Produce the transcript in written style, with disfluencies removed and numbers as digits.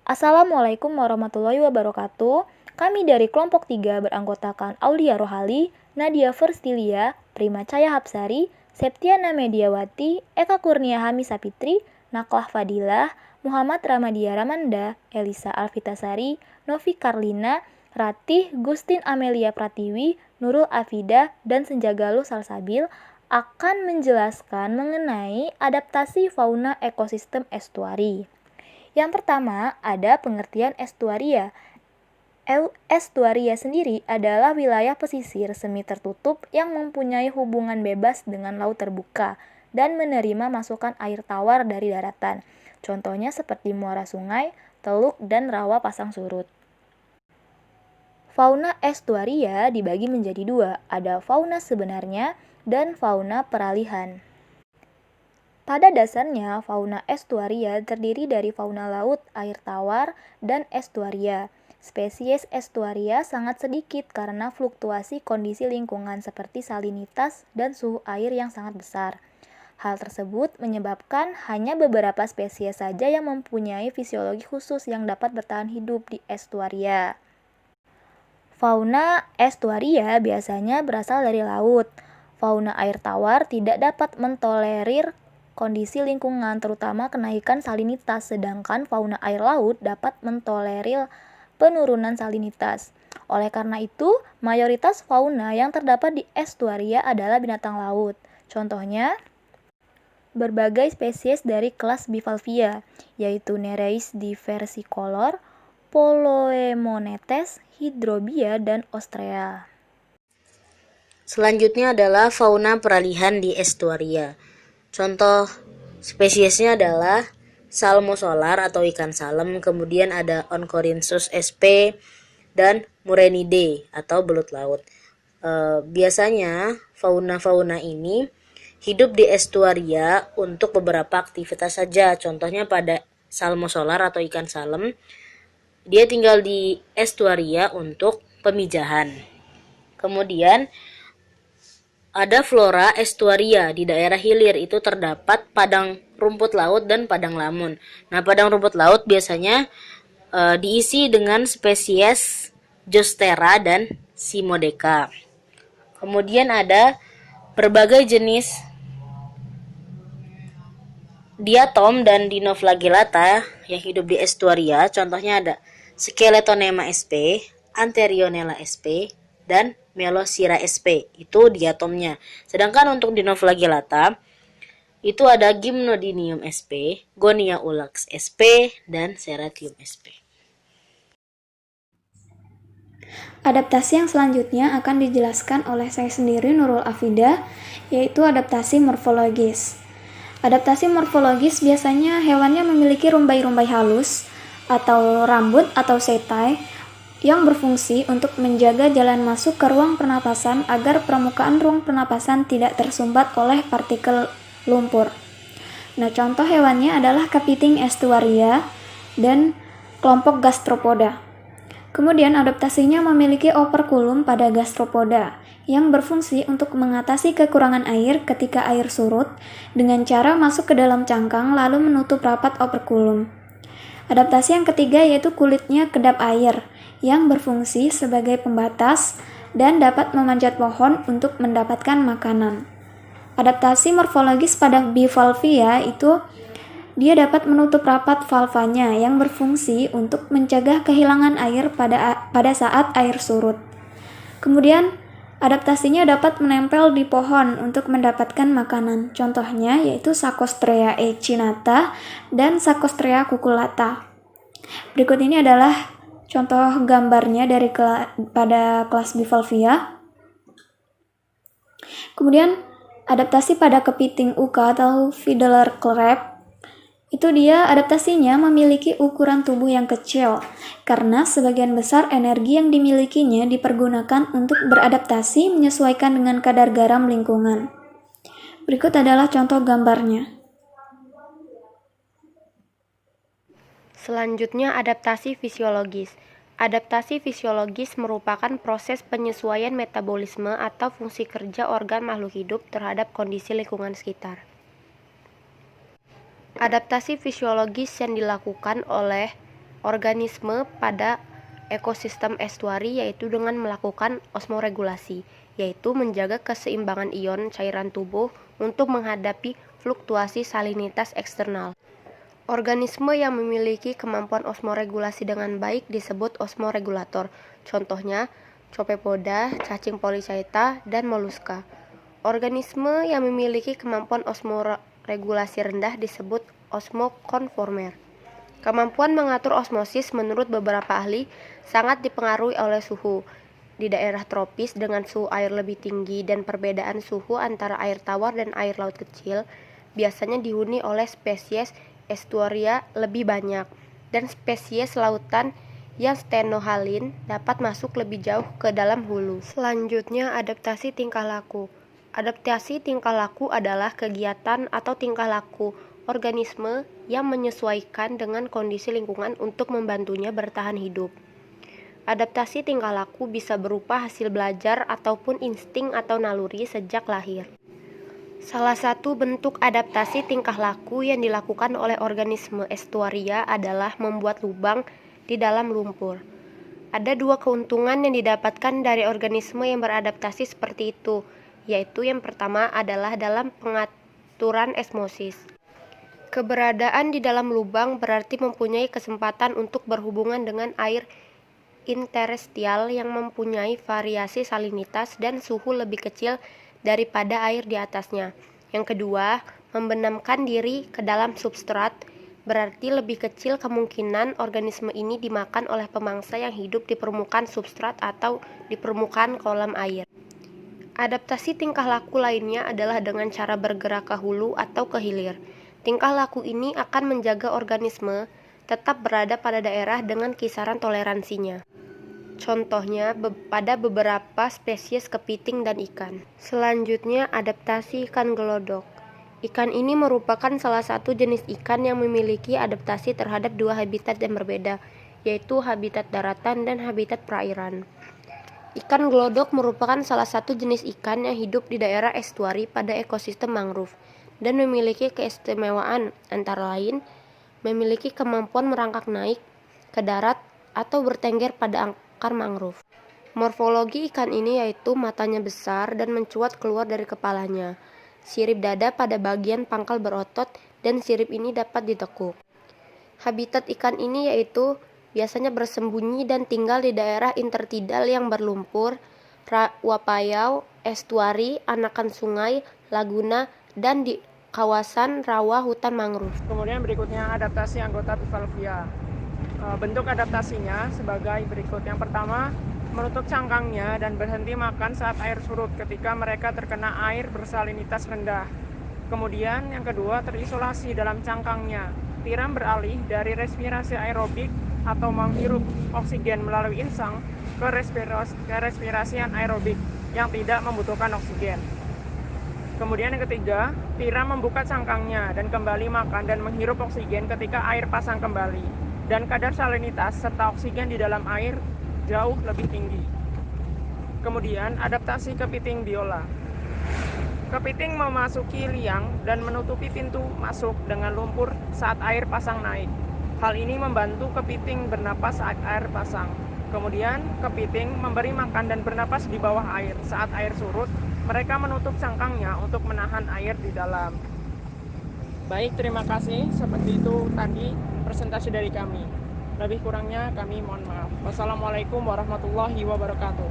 Assalamualaikum warahmatullahi wabarakatuh. Kami dari kelompok 3 beranggotakan Aulia Rohali, Nadia Firstilia, Prima Caya Hapsari, Septiana Mediawati, Eka Kurnia Hamisapitri, Naklah Fadilah, Muhammad Ramadia Ramanda, Elisa Alfitasari, Novi Karlina, Ratih, Gustin Amelia Pratiwi, Nurul Afida, dan Senjagaluh Salsabil akan menjelaskan mengenai adaptasi fauna ekosistem estuari. Yang pertama, ada pengertian estuaria. Estuaria sendiri adalah wilayah pesisir semi tertutup yang mempunyai hubungan bebas dengan laut terbuka dan menerima masukan air tawar dari daratan. Contohnya seperti muara sungai, teluk, dan rawa pasang surut. Fauna estuaria dibagi menjadi dua, ada fauna sebenarnya dan fauna peralihan. Pada dasarnya, fauna estuaria terdiri dari fauna laut, air tawar, dan estuaria. Spesies estuaria sangat sedikit karena fluktuasi kondisi lingkungan seperti salinitas dan suhu air yang sangat besar. Hal tersebut menyebabkan hanya beberapa spesies saja yang mempunyai fisiologi khusus yang dapat bertahan hidup di estuaria. Fauna estuaria biasanya berasal dari laut. Fauna air tawar tidak dapat mentolerir kondisi lingkungan, terutama kenaikan salinitas, sedangkan fauna air laut dapat mentolerir penurunan salinitas. Oleh karena itu, mayoritas fauna yang terdapat di estuaria adalah binatang laut. Contohnya, berbagai spesies dari kelas Bivalvia, yaitu Nereis diversicolor, Poloemonetes, Hydrobia, dan Ostrea. Selanjutnya adalah fauna peralihan di estuaria. Contoh spesiesnya adalah Salmosolar atau ikan salem, kemudian ada Oncorhynchus sp dan Murenidae atau belut laut. Biasanya fauna-fauna ini hidup di estuaria untuk beberapa aktivitas saja. Contohnya pada Salmosolar atau ikan salem, dia tinggal di estuaria untuk pemijahan. Kemudian ada flora estuaria. Di daerah hilir itu terdapat padang rumput laut dan padang lamun. Nah, padang rumput laut biasanya diisi dengan spesies Zostera dan Simodeca. Kemudian ada berbagai jenis diatom dan dinoflagellata yang hidup di estuaria. Contohnya ada Skeletonema sp, Anterionella sp, dan Melosira sp. Itu diatomnya. Sedangkan untuk dinoflagellata itu ada Gymnodinium sp, Gonia ulax sp, dan Serratium sp. Adaptasi yang selanjutnya akan dijelaskan oleh saya sendiri, Nurul Afida, yaitu adaptasi morfologis. Adaptasi morfologis biasanya hewannya memiliki rumbai-rumbai halus atau rambut atau setae yang berfungsi untuk menjaga jalan masuk ke ruang pernapasan agar permukaan ruang pernapasan tidak tersumbat oleh partikel lumpur. Nah, contoh hewannya adalah kepiting estuaria dan kelompok gastropoda. Kemudian adaptasinya memiliki operkulum pada gastropoda yang berfungsi untuk mengatasi kekurangan air ketika air surut dengan cara masuk ke dalam cangkang lalu menutup rapat operkulum. Adaptasi yang ketiga yaitu kulitnya kedap air yang berfungsi sebagai pembatas dan dapat memanjat pohon untuk mendapatkan makanan. Adaptasi morfologis pada bivalvia itu dia dapat menutup rapat valvanya yang berfungsi untuk mencegah kehilangan air pada saat air surut. Kemudian adaptasinya dapat menempel di pohon untuk mendapatkan makanan. Contohnya yaitu Sarcostrea echinata dan Sarcostrea cucullata. Berikut ini adalah contoh gambarnya pada kelas bivalvia. Kemudian adaptasi pada kepiting uka atau fiddler crab itu dia adaptasinya memiliki ukuran tubuh yang kecil karena sebagian besar energi yang dimilikinya dipergunakan untuk beradaptasi menyesuaikan dengan kadar garam lingkungan. Berikut adalah contoh gambarnya. Selanjutnya adaptasi fisiologis. Adaptasi fisiologis merupakan proses penyesuaian metabolisme atau fungsi kerja organ makhluk hidup terhadap kondisi lingkungan sekitar. Adaptasi fisiologis yang dilakukan oleh organisme pada ekosistem estuari, yaitu dengan melakukan osmoregulasi, yaitu menjaga keseimbangan ion cairan tubuh untuk menghadapi fluktuasi salinitas eksternal. Organisme yang memiliki kemampuan osmoregulasi dengan baik disebut osmoregulator. Contohnya, Copepoda, cacing Polychaeta, dan moluska. Organisme yang memiliki kemampuan osmoregulasi rendah disebut osmokonformer. Kemampuan mengatur osmosis menurut beberapa ahli sangat dipengaruhi oleh suhu. Di daerah tropis dengan suhu air lebih tinggi dan perbedaan suhu antara air tawar dan air laut kecil biasanya dihuni oleh spesies estuaria lebih banyak, dan spesies lautan yang stenohalin dapat masuk lebih jauh ke dalam hulu. Selanjutnya, adaptasi tingkah laku. Adaptasi tingkah laku adalah kegiatan atau tingkah laku organisme yang menyesuaikan dengan kondisi lingkungan untuk membantunya bertahan hidup. Adaptasi tingkah laku bisa berupa hasil belajar ataupun insting atau naluri sejak lahir. Salah satu bentuk adaptasi tingkah laku yang dilakukan oleh organisme estuaria adalah membuat lubang di dalam lumpur. Ada dua keuntungan yang didapatkan dari organisme yang beradaptasi seperti itu, yaitu yang pertama adalah dalam pengaturan osmosis. Keberadaan di dalam lubang berarti mempunyai kesempatan untuk berhubungan dengan air interstial yang mempunyai variasi salinitas dan suhu lebih kecil daripada air di atasnya. Yang kedua, membenamkan diri ke dalam substrat berarti lebih kecil kemungkinan organisme ini dimakan oleh pemangsa yang hidup di permukaan substrat atau di permukaan kolam air. Adaptasi tingkah laku lainnya adalah dengan cara bergerak ke hulu atau ke hilir. Tingkah laku ini akan menjaga organisme tetap berada pada daerah dengan kisaran toleransinya. Contohnya pada beberapa spesies kepiting dan ikan. Selanjutnya, adaptasi ikan gelodok. Ikan ini merupakan salah satu jenis ikan yang memiliki adaptasi terhadap dua habitat yang berbeda, yaitu habitat daratan dan habitat perairan. Ikan gelodok merupakan salah satu jenis ikan yang hidup di daerah estuari pada ekosistem mangrove dan memiliki keistimewaan antara lain memiliki kemampuan merangkak naik ke darat atau bertengger pada akar mangrove. Morfologi ikan ini yaitu matanya besar dan mencuat keluar dari kepalanya. Sirip dada pada bagian pangkal berotot dan sirip ini dapat ditekuk. Habitat ikan ini yaitu biasanya bersembunyi dan tinggal di daerah intertidal yang berlumpur, wapayau, estuari, anakan sungai, laguna, dan di kawasan rawa hutan mangrove. Kemudian berikutnya adaptasi anggota bivalvia. Bentuk adaptasinya sebagai berikut. Yang pertama, menutup cangkangnya dan berhenti makan saat air surut ketika mereka terkena air bersalinitas rendah. Kemudian yang kedua, terisolasi dalam cangkangnya. Tiram beralih dari respirasi aerobik atau menghirup oksigen melalui insang ke respirasi anaerobik yang tidak membutuhkan oksigen. Kemudian yang ketiga, tiram membuka cangkangnya dan kembali makan dan menghirup oksigen ketika air pasang kembali. Dan kadar salinitas serta oksigen di dalam air jauh lebih tinggi. Kemudian adaptasi kepiting biola. Kepiting memasuki liang dan menutupi pintu masuk dengan lumpur saat air pasang naik. Hal ini membantu kepiting bernapas saat air pasang. Kemudian kepiting memberi makan dan bernapas di bawah air. Saat air surut, mereka menutup cangkangnya untuk menahan air di dalam. Baik, terima kasih. Seperti itu tadi presentasi dari kami. Lebih kurangnya kami mohon maaf. Wassalamualaikum warahmatullahi wabarakatuh.